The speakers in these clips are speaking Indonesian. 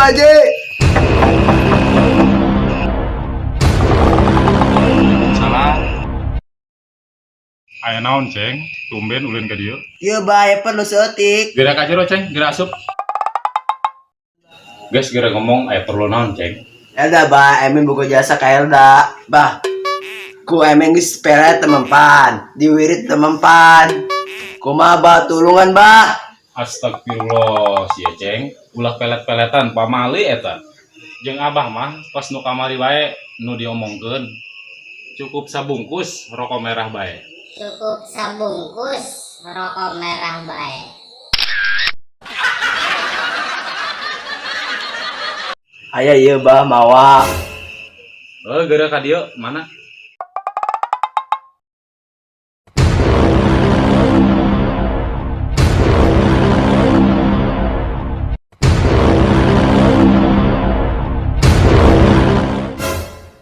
Haji. Salah. Aya naon, Ceng? Tumben ulin ka dieu. Ieu bae perlu setik. Gerak aja Ceng, gerak asup. Guys, gerak ngomong aya perlu naon, Ceng? Elda bah, emin buku jasa ka Elda. Bah, ku emang geus pere temempan, diwirit temempan. Kumaha bah tulungan bah. Astagfirullah, sia Ceng. Ulah pelet-peletan pamali eta. Jeung Abah mah pas nu kamari bae nu diomongkeun. Cukup sabungkus rokok merah bae. Cukup sabungkus rokok merah bae. Aya ieu bah mawa. Gerak ka dieu mana?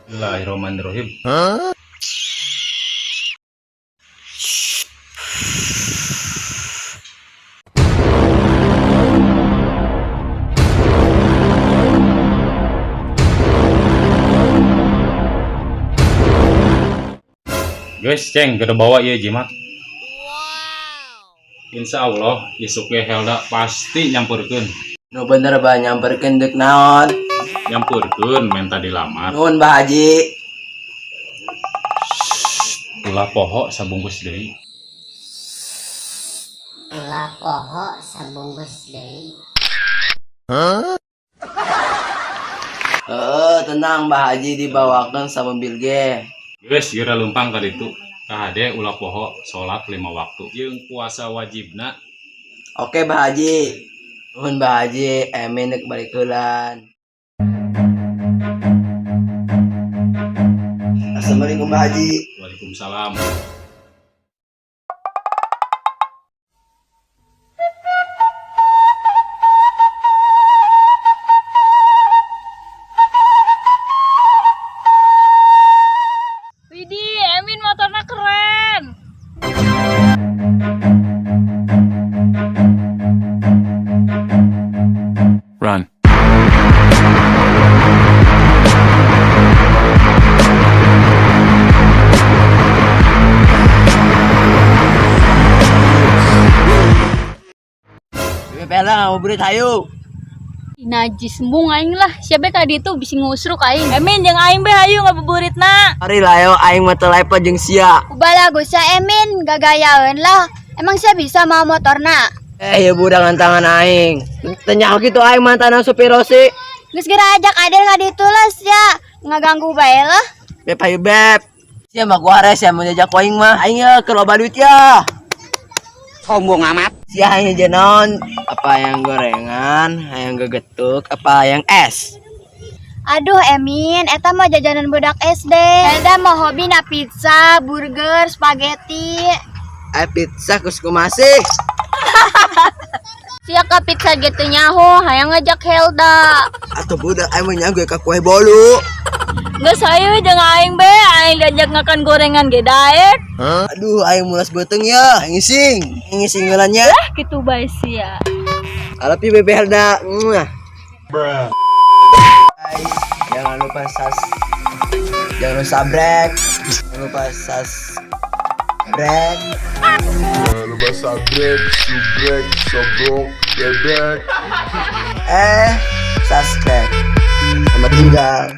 Bismillahirrahmanirrahim. Guys, Ceng, kita bawa ya jimat. Insya Allah, isuk ge Helda pasti nyamperkeun. Nu bener bah nyamperkeun deuk naon. Nyamperkeun minta dilamar. Nuhun Bah Haji. Ulah poho sabungkus deui. Ulah poho sabungkus deui. Tenang Bah Haji dibawakeun samobil ge. Guys, geura lempang ka ditu. Kahade ulah poho salat 5 waktu. Jeung puasa wajibna. Oke Bah Haji. Nuhun Bah Haji, emin deuk balik heulan. Assalamualaikum Bah Haji. Waalaikumsalam. Widih, Emin motornya keren. Run. Bela ngabuburit hayu. Najis embung aing lah. Siapa tadi itu bisa ngusruk aing. Emin jeung aing be hayu ngabuburitna. Mari layo aing mah teu lepo jeung sia. Ubala gusa Emin gagayaeun lah. Emang saya bisa mau motorna? Ya budak ngantangan aing. Tanya kitu aing mantanna supir Rosi. Geus geura ajak Adel ka ditu lah sia. Ngaganggu bae lah. Beb hayu beb. Sia mah gua res ya mau jajak aing mah. Aing ke loba duit ya. Sombong amat. Sia hanya jenon apa yang gorengan, yang gegetuk, apa yang es. Aduh Emin, eta mah jajanan budak SD. Elda mah hobi na pizza, burger, spaghetti. Pizza kusku masih. Sia ka pizza gitu nyaho, hayang ngajak Helda. Atau budak aing mah nyago ka kue bolu. Geus hayu jeung aing be, aing diajak ngakan gorengan ge daek. Aduh aing mulas beteng ya, ngising ngeulannya. Kitu bae sia. Alapi bebe Helda. Bruh. Jangan lupa jangan lupa subscribe. Lupa subrek, sobrok, bebek. Subscribe. Selamat tinggal.